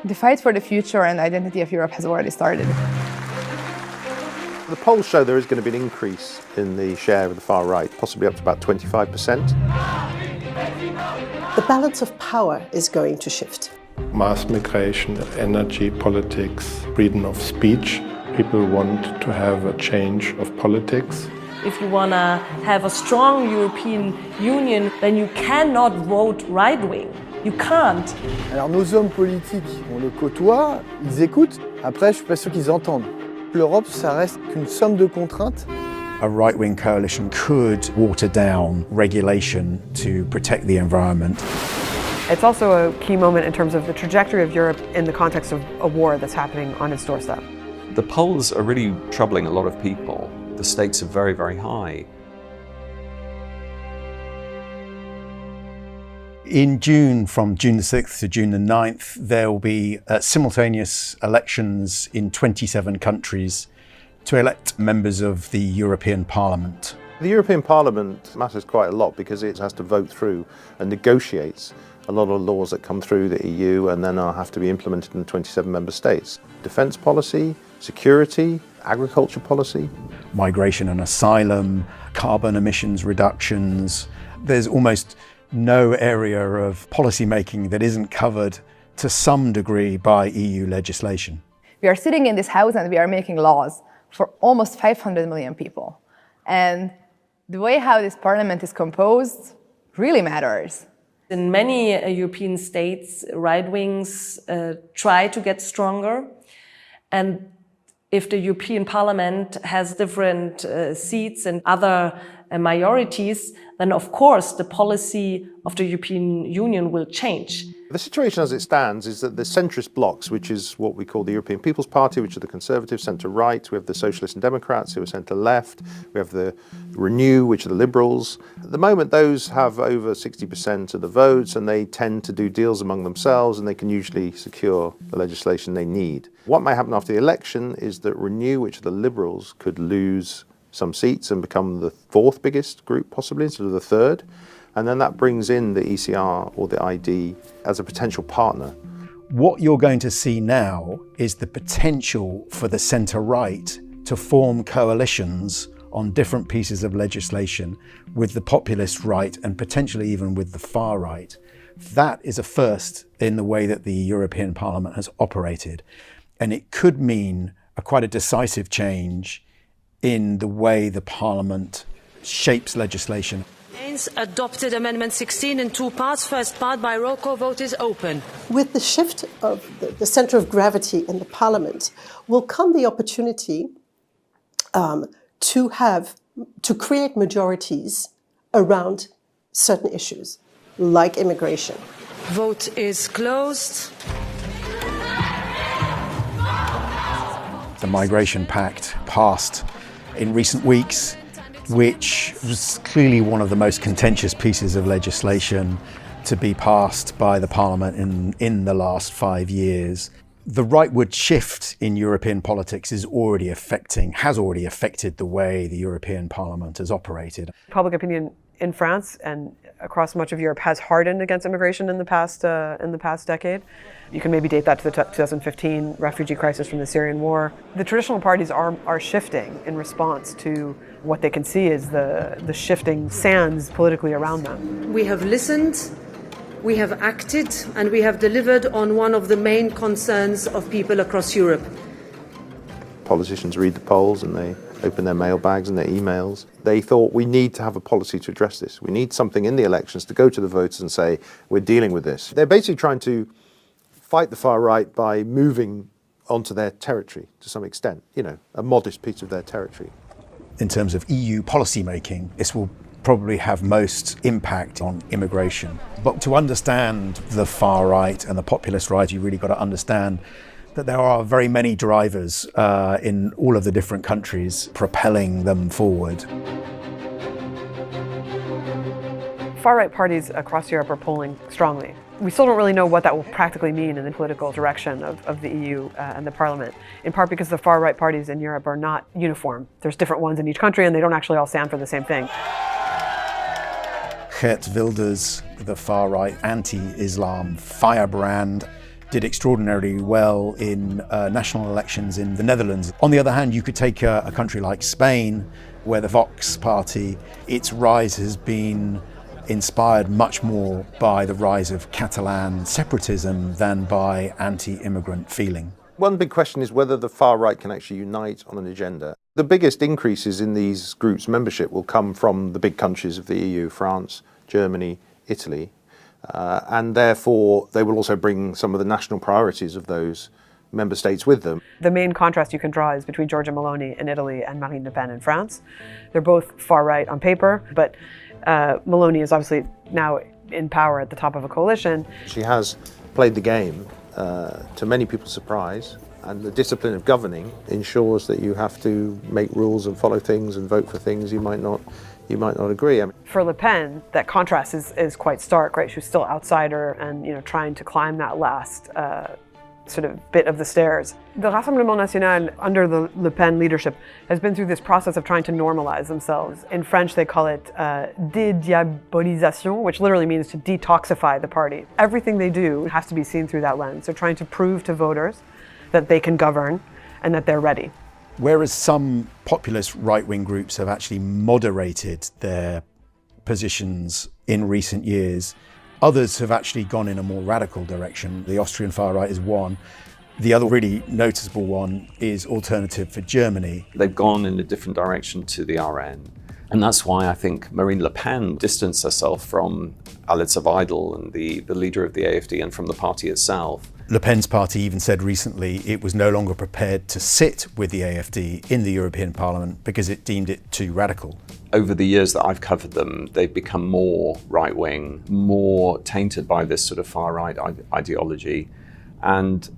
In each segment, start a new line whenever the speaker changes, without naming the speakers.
The fight for the future and identity of Europe has already started.
The polls show there is going to be an increase in the share of the far right, possibly up to about 25%.
The balance of power is going to shift.
Mass migration, energy, politics, freedom of speech. People want to have a change of politics.
If you want to have a strong European Union, then you cannot vote right-wing. You can't.
Alors nos hommes politiques, on les côtoie, ils écoutent. Après, je suis pas sûr qu'ils entendent. L'Europe, ça reste qu'une somme de contraintes.
A right-wing coalition could water down regulation to protect the environment.
It's also a key moment in terms of the trajectory of Europe in the context of a war that's happening on its doorstep.
The polls are really troubling a lot of people. The stakes are very, very high.
In June, from June the 6th to June the 9th, there will be simultaneous elections in 27 countries to elect members of the European Parliament.
The European Parliament matters quite a lot because it has to vote through and negotiates a lot of laws that come through the EU and then have to be implemented in 27 member states. Defence policy, security, agriculture policy.
Migration and asylum, carbon emissions reductions. There's almost no area of policy making that isn't covered to some degree by EU legislation.
We are sitting in this house and we are making laws for almost 500 million people. And the way how this parliament is composed really matters.
In many European states, right wings try to get stronger. And if the European Parliament has different seats and other majorities, then of course the policy of the European Union will change.
The situation as it stands is that the centrist blocs, which is what we call the European People's Party, which are the Conservatives, centre-right, we have the Socialists and Democrats who are centre-left, we have the Renew, which are the Liberals. At the moment, those have over 60% of the votes and they tend to do deals among themselves and they can usually secure the legislation they need. What may happen after the election is that Renew, which are the Liberals, could lose some seats and become the fourth biggest group possibly instead of the third. And then that brings in the ECR or the ID as a potential partner.
What you're going to see now is the potential for the centre-right to form coalitions on different pieces of legislation with the populist right and potentially even with the far right. That is a first in the way that the European Parliament has operated. And it could mean quite a decisive change in the way the Parliament shapes legislation.
Adopted Amendment 16 in two parts. First part by roll call vote is open.
With the shift of the centre of gravity in the Parliament will come the opportunity to create majorities around certain issues, like immigration.
Vote is closed.
The Migration Pact passed in recent weeks, which was clearly one of the most contentious pieces of legislation to be passed by the Parliament in the last 5 years. The rightward shift in European politics has already affected the way the European Parliament has operated.
Public opinion in France and across much of Europe has hardened against immigration in the past decade. You can maybe date that to the 2015 refugee crisis from the Syrian war. The traditional parties are shifting in response to what they can see as the shifting sands politically around them.
We have listened, we have acted, and we have delivered on one of the main concerns of people across Europe.
Politicians read the polls and they open their mailbags and their emails. They thought we need to have a policy to address this. We need something in the elections to go to the voters and say, we're dealing with this. They're basically trying to fight the far right by moving onto their territory to some extent, a modest piece of their territory.
In terms of EU policy making, this will probably have most impact on immigration. But to understand the far right and the populist right, you really got to understand that there are very many drivers in all of the different countries propelling them forward.
Far-right parties across Europe are polling strongly. We still don't really know what that will practically mean in the political direction of the EU and the Parliament, in part because the far-right parties in Europe are not uniform. There's different ones in each country and they don't actually all stand for the same thing.
Geert Wilders, the far-right anti-Islam firebrand, did extraordinarily well in national elections in the Netherlands. On the other hand, you could take a country like Spain, where the Vox party, its rise has been inspired much more by the rise of Catalan separatism than by anti-immigrant feeling.
One big question is whether the far right can actually unite on an agenda. The biggest increases in these groups' membership will come from the big countries of the EU, France, Germany, Italy, and therefore they will also bring some of the national priorities of those member states with them.
The main contrast you can draw is between Giorgia Meloni in Italy and Marine Le Pen in France. They're both far right on paper, but Meloni is obviously now in power at the top of a coalition.
She has played the game to many people's surprise, and the discipline of governing ensures that you have to make rules and follow things and vote for things you might not agree. I mean,
for Le Pen, that contrast is quite stark, right? She's still outsider and trying to climb that last sort of bit of the stairs. The Rassemblement National, under the Le Pen leadership, has been through this process of trying to normalize themselves. In French, they call it dédiabolisation, which literally means to detoxify the party. Everything they do has to be seen through that lens. They're trying to prove to voters that they can govern and that they're ready.
Whereas some populist right-wing groups have actually moderated their positions in recent years, others have actually gone in a more radical direction. The Austrian far right is one. The other really noticeable one is Alternative for Germany.
They've gone in a different direction to the RN. And that's why I think Marine Le Pen distanced herself from Alice Weidel and the leader of the AfD and from the party itself.
Le Pen's party even said recently it was no longer prepared to sit with the AfD in the European Parliament because it deemed it too radical.
Over the years that I've covered them, they've become more right-wing, more tainted by this sort of far-right ideology. And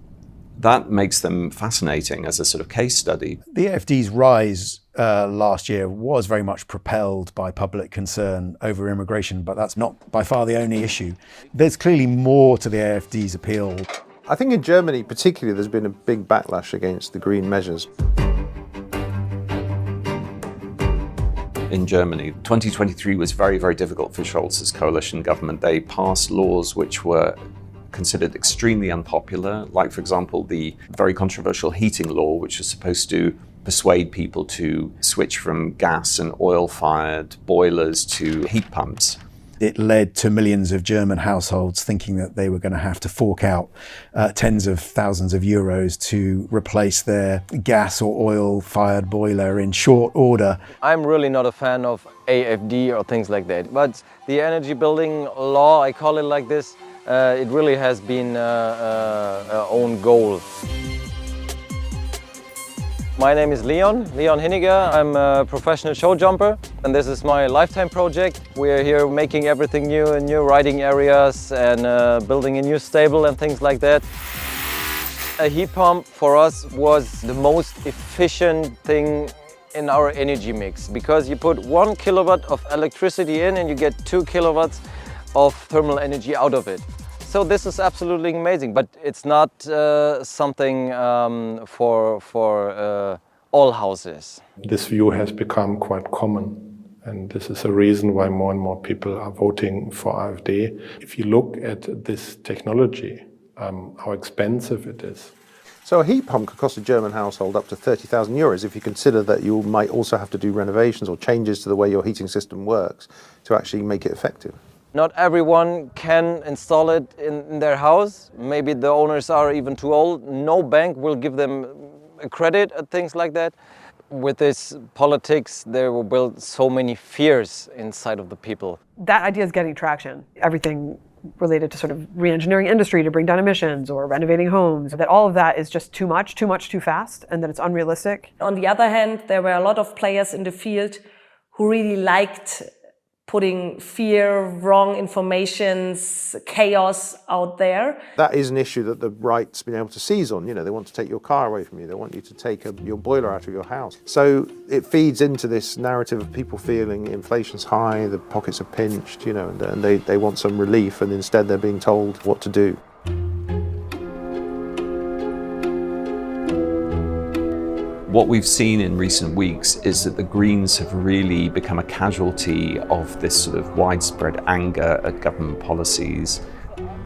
that makes them fascinating as a sort of case study.
The AfD's rise last year was very much propelled by public concern over immigration, but that's not by far the only issue. There's clearly more to the AfD's appeal.
I think in Germany particularly there's been a big backlash against the green measures.
In Germany, 2023 was very, very difficult for Scholz's coalition government. They passed laws which were considered extremely unpopular, like, for example, the very controversial heating law, which was supposed to persuade people to switch from gas and oil-fired boilers to heat pumps.
It led to millions of German households thinking that they were going to have to fork out tens of thousands of euros to replace their gas or oil-fired boiler in short order.
I'm really not a fan of AfD or things like that, but the energy building law, I call it like this, it really has been our own goal. My name is Leon Hinniger. I'm a professional show jumper, and this is my lifetime project. We're here making everything new, new riding areas and building a new stable and things like that. A heat pump for us was the most efficient thing in our energy mix, because you put 1 kilowatt of electricity in and you get 2 kilowatts of thermal energy out of it. So this is absolutely amazing, but it's not something for all houses.
This view has become quite common, and this is a reason why more and more people are voting for AfD. If you look at this technology, how expensive it is.
So a heat pump could cost a German household up to 30,000 euros if you consider that you might also have to do renovations or changes to the way your heating system works to actually make it effective.
Not everyone can install it in their house. Maybe the owners are even too old. No bank will give them a credit and things like that. With this politics, there will build so many fears inside of the people.
That idea is getting traction. Everything related to sort of re-engineering industry to bring down emissions or renovating homes, that all of that is just too much, too fast, and that it's unrealistic.
On the other hand, there were a lot of players in the field who really liked putting fear, wrong informations, chaos out there.
That is an issue that the right's been able to seize on. You know, they want to take your car away from you. They want you to take your boiler out of your house. So it feeds into this narrative of people feeling inflation's high, the pockets are pinched, you know, and they want some relief, and instead they're being told what to do.
What we've seen in recent weeks is that the Greens have really become a casualty of this sort of widespread anger at government policies.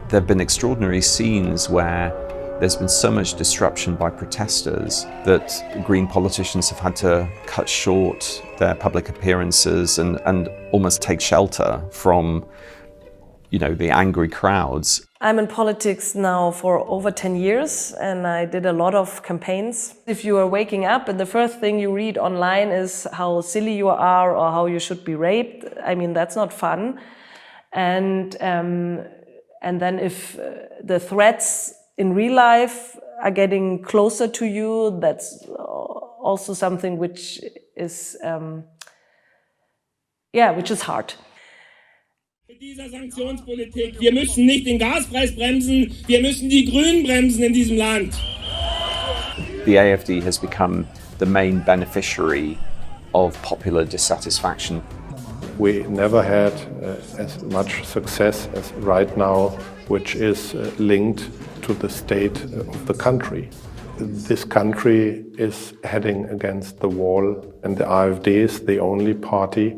There have been extraordinary scenes where there's been so much disruption by protesters that Green politicians have had to cut short their public appearances and almost take shelter from, the angry crowds.
I'm in politics now for over 10 years and I did a lot of campaigns. If you are waking up and the first thing you read online is how silly you are or how you should be raped, that's not fun. And then if the threats in real life are getting closer to you, that's also something which is hard.
Mit dieser Sanktionspolitik, wir müssen nicht den Gaspreis bremsen, wir müssen die Grünen bremsen in diesem Land.
The AfD has become the main beneficiary of popular dissatisfaction.
We never had as much success as right now, which is linked to the state of the country. This country is heading against the wall, and the AfD is the only party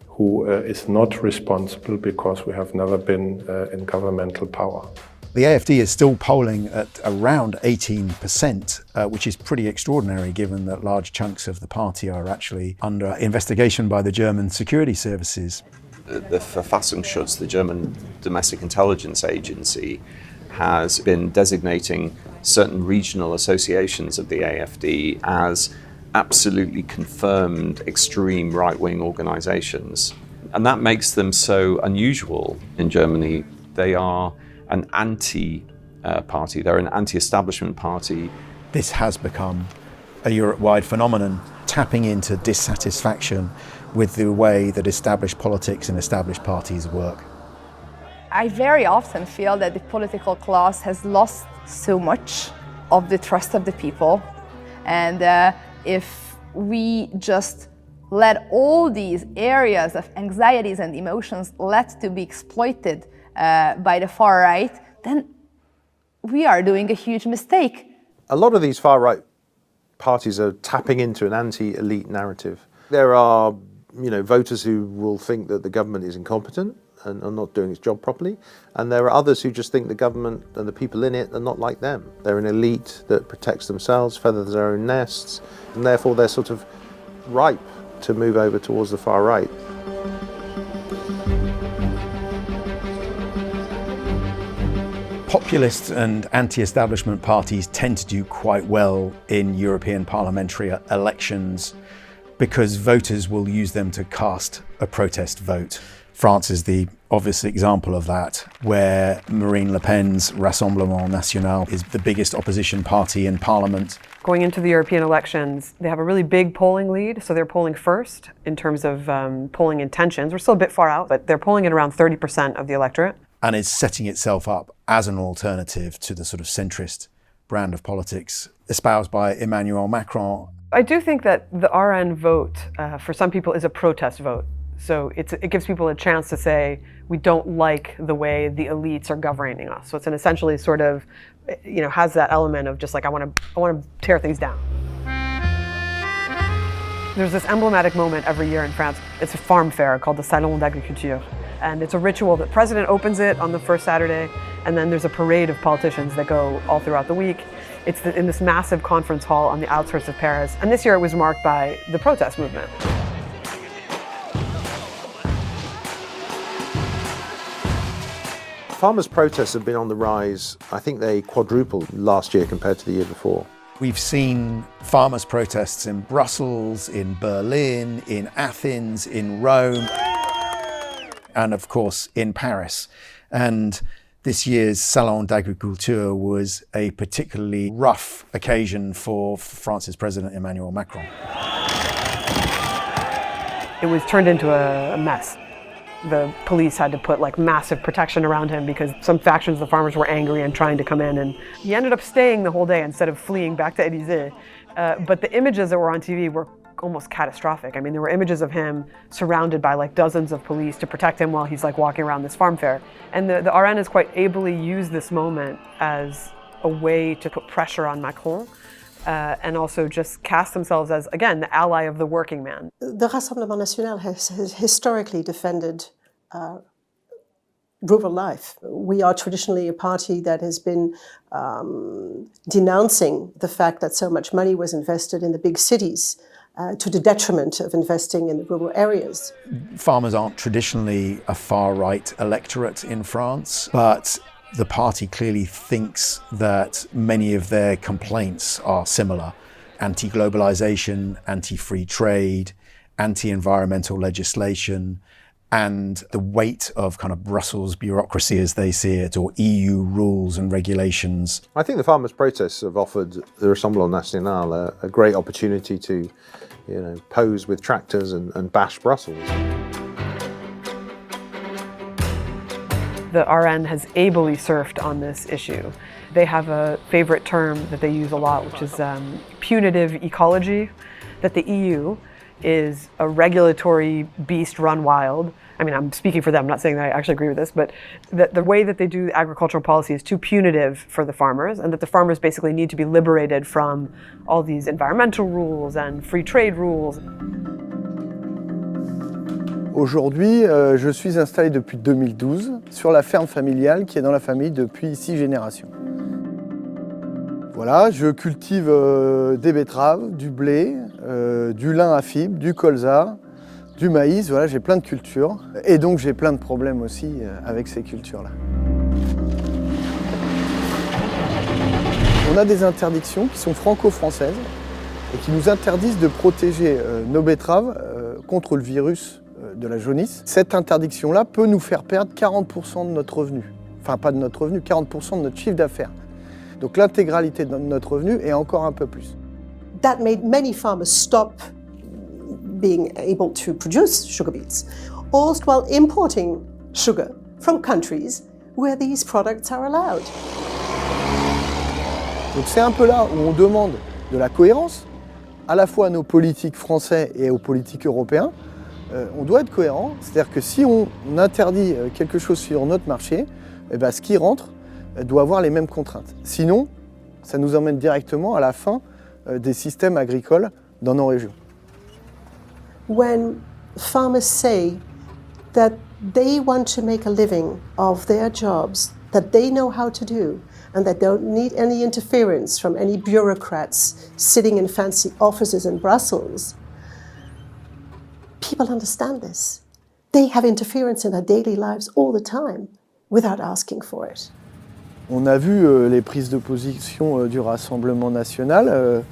who is not responsible because we have never been in governmental power.
The AfD is still polling at around 18%, which is pretty extraordinary given that large chunks of the party are actually under investigation by the German security services.
The Verfassungsschutz, the German domestic intelligence agency, has been designating certain regional associations of the AfD as absolutely confirmed extreme right-wing organizations. And that makes them so unusual in Germany. They are an anti-party, they're an anti-establishment party.
This has become a Europe-wide phenomenon, tapping into dissatisfaction with the way that established politics and established parties work.
I very often feel that the political class has lost so much of the trust of the people, and if we just let all these areas of anxieties and emotions to be exploited by the far right, then we are doing a huge mistake.
A lot of these far right parties are tapping into an anti-elite narrative. There are, voters who will think that the government is incompetent and are not doing its job properly, and there are others who just think the government and the people in it are not like them. They're an elite that protects themselves, feathers their own nests, and therefore they're sort of ripe to move over towards the far right.
Populist and anti-establishment parties tend to do quite well in European parliamentary elections because voters will use them to cast a protest vote. France is the obvious example of that, where Marine Le Pen's Rassemblement National is the biggest opposition party in parliament.
Going into the European elections, they have a really big polling lead, so they're polling first in terms of polling intentions. We're still a bit far out, but they're polling at around 30% of the electorate.
And is setting itself up as an alternative to the sort of centrist brand of politics espoused by Emmanuel Macron.
I do think that the RN vote, for some people, is a protest vote. So it gives people a chance to say, we don't like the way the elites are governing us. So it's an essentially sort of, has that element of just like, I want to tear things down. There's this emblematic moment every year in France. It's a farm fair called the Salon d'Agriculture. And it's a ritual that the president opens it on the first Saturday, and then there's a parade of politicians that go all throughout the week. It's in this massive conference hall on the outskirts of Paris. And this year it was marked by the protest movement.
Farmers' protests have been on the rise. I think they quadrupled last year compared to the year before.
We've seen farmers' protests in Brussels, in Berlin, in Athens, in Rome, and of course in Paris. And this year's Salon d'Agriculture was a particularly rough occasion for France's President Emmanuel Macron.
It was turned into a mess. The police had to put massive protection around him because some factions of the farmers were angry and trying to come in, and he ended up staying the whole day instead of fleeing back to Élysée. But the images that were on TV were almost catastrophic. I mean, there were images of him surrounded by dozens of police to protect him while he's walking around this farm fair. And the RN has quite ably used this moment as a way to put pressure on Macron and also just cast themselves as, again, the ally of the working man.
The Rassemblement National has historically defended rural life. We are traditionally a party that has been denouncing the fact that so much money was invested in the big cities to the detriment of investing in the rural areas.
Farmers aren't traditionally a far-right electorate in France, but the party clearly thinks that many of their complaints are similar. Anti-globalization, anti-free trade, anti-environmental legislation, and the weight of kind of Brussels bureaucracy as they see it, or EU rules and regulations.
I think the farmers' protests have offered the Rassemblement National a great opportunity to, pose with tractors and bash Brussels.
The RN has ably surfed on this issue. They have a favorite term that they use a lot, which is punitive ecology, that the EU is a regulatory beast run wild. I mean, I'm speaking for them, not saying that I actually agree with this, but that the way that they do agricultural policy is too punitive for the farmers, and that the farmers basically need to be liberated from all these environmental rules and free trade rules.
Aujourd'hui, je suis installé depuis 2012 sur la ferme familiale qui est dans la famille depuis 6 générations. Voilà, je cultive des betteraves, du blé, du lin à fibres, du colza, du maïs, voilà, j'ai plein de cultures. Et donc j'ai plein de problèmes aussi avec ces cultures-là. On a des interdictions qui sont franco-françaises et qui nous interdisent de protéger nos betteraves contre le virus de la jaunisse. Cette interdiction-là peut nous faire perdre 40% de notre revenu. Enfin, pas de notre revenu, 40% de notre chiffre d'affaires. Donc l'intégralité de notre revenu et encore un peu plus.
That made many farmers stop being able to produce sugar beets, all while importing sugar from countries where these products are allowed.
Donc c'est un peu là où on demande de la cohérence, à la fois à nos politiques français et aux politiques européens. On doit être cohérent, c'est-à-dire que si on interdit quelque chose sur notre marché, ce qui rentre doit avoir les mêmes contraintes. Sinon, ça nous emmène directement à la fin des systèmes agricoles dans nos régions.
When farmers say that they want to make a living of their jobs that they know how to do and that don't need any interference from any bureaucrats sitting in fancy offices in Brussels, people understand this. They have interference in their daily lives all the time without asking for it.
On a vu les prises de position du Rassemblement national,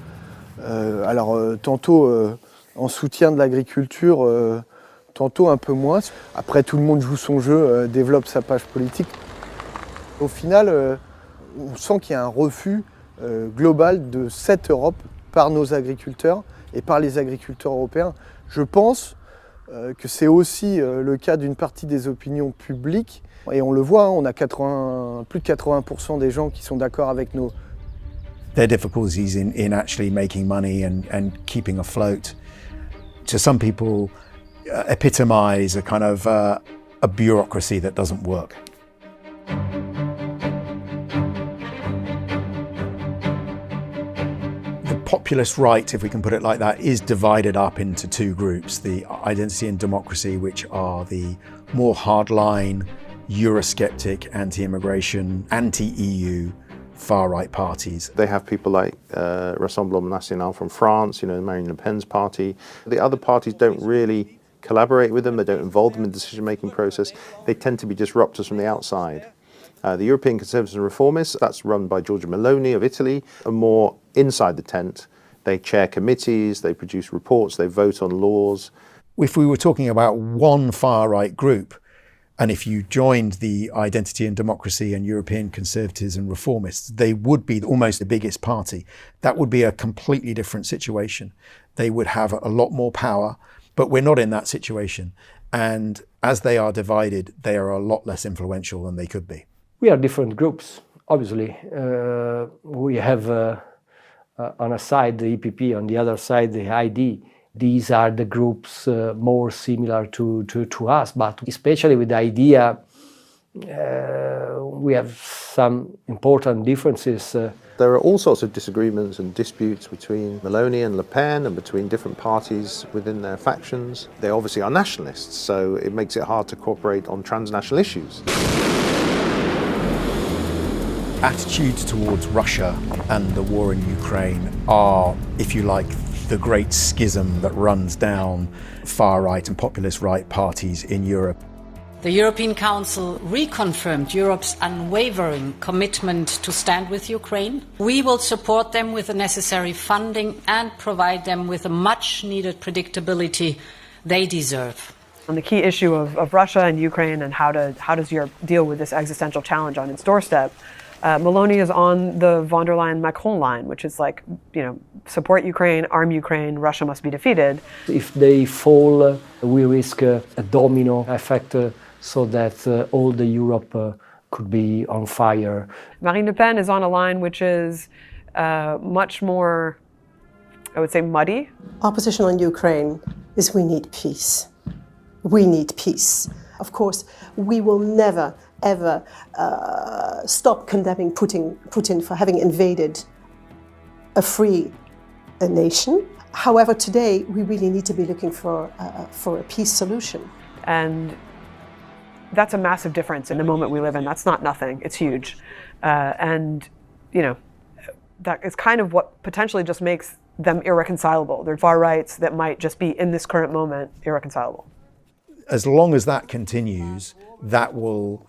tantôt en soutien de l'agriculture, tantôt un peu moins. Après, tout le monde joue son jeu, développe sa page politique. Au final, on sent qu'il y a un refus global de cette Europe par nos agriculteurs et par les agriculteurs européens. Je pense que c'est aussi le cas d'une partie des opinions publiques. Et on le voit, on a plus de 80% des gens qui sont d'accord avec nos...
Their difficulties in actually making money and keeping afloat, to some people, epitomize a kind of a bureaucracy that doesn't work. The populist right, if we can put it like that, is divided up into two groups. The identity and democracy, which are the more hardline, Eurosceptic, anti-immigration, anti-EU, far-right parties.
They have people like Rassemblement National from France, Marine Le Pen's party. The other parties don't really collaborate with them, they don't involve them in the decision-making process. They tend to be disruptors from the outside. The European Conservatives and Reformists, that's run by Giorgia Meloni of Italy, are more inside the tent. They chair committees, they produce reports, they vote on laws.
If we were talking about one far-right group, and if you joined the Identity and Democracy and European Conservatives and Reformists, they would be almost the biggest party. That would be a completely different situation. They would have a lot more power, but we're not in that situation. And as they are divided, they are a lot less influential than they could be.
We are different groups, obviously. We have on a side the EPP, on the other side the ID. These are the groups more similar to us, but especially with the idea we have some important differences.
There are all sorts of disagreements and disputes between Meloni and Le Pen and between different parties within their factions. They obviously are nationalists, so it makes it hard to cooperate on transnational issues.
Attitudes towards Russia and the war in Ukraine are, if you like, the great schism that runs down far-right and populist right parties in Europe.
The European Council reconfirmed Europe's unwavering commitment to stand with Ukraine. We will support them with the necessary funding and provide them with the much-needed predictability they deserve.
On the key issue of Russia and Ukraine and how does Europe deal with this existential challenge on its doorstep, Meloni is on the von der Leyen-Macron line, which is like, support Ukraine, arm Ukraine, Russia must be defeated.
If they fall, we risk a domino effect so that all the Europe could be on fire.
Marine Le Pen is on a line which is much more, I would say, muddy.
Our position on Ukraine is we need peace. We need peace. Of course, we will never, ever stop condemning Putin for having invaded a free nation. However, today we really need to be looking for a peace solution.
And that's a massive difference in the moment we live in. That's not nothing, it's huge. And, that is kind of what potentially just makes them irreconcilable. They're far rights that might just be, in this current moment, irreconcilable.
As long as that continues, that will,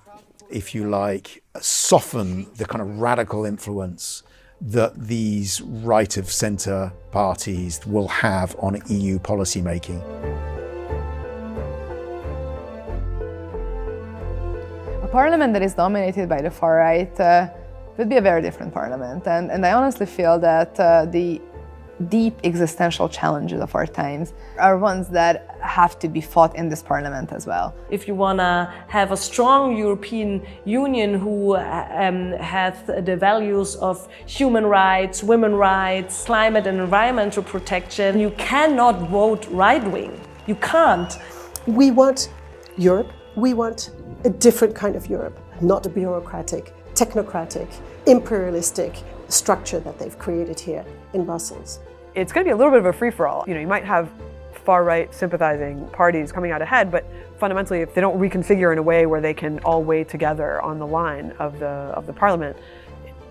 if you like, soften the kind of radical influence that these right-of-centre parties will have on EU policy making.
A parliament that is dominated by the far right would be a very different parliament. And I honestly feel that the deep existential challenges of our times are ones that have to be fought in this parliament as well.
If you want to have a strong European Union who has the values of human rights, women's rights, climate and environmental protection, you cannot vote right-wing. You can't.
We want Europe. We want a different kind of Europe, not a bureaucratic, technocratic, imperialistic structure that they've created here in Brussels.
It's going to be a little bit of a free-for-all. You might have far-right sympathizing parties coming out ahead, but fundamentally, if they don't reconfigure in a way where they can all weigh together on the line of the parliament,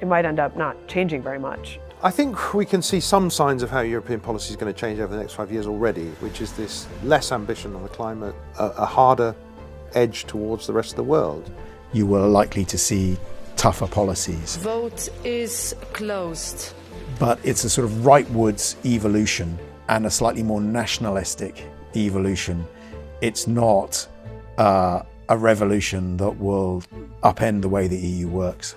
it might end up not changing very much.
I think we can see some signs of how European policy is going to change over the next 5 years already, which is this less ambition on the climate, a harder edge towards the rest of the world.
You were likely to see tougher policies.
Vote is closed.
But it's a sort of rightwards evolution and a slightly more nationalistic evolution. It's not a revolution that will upend the way the EU works.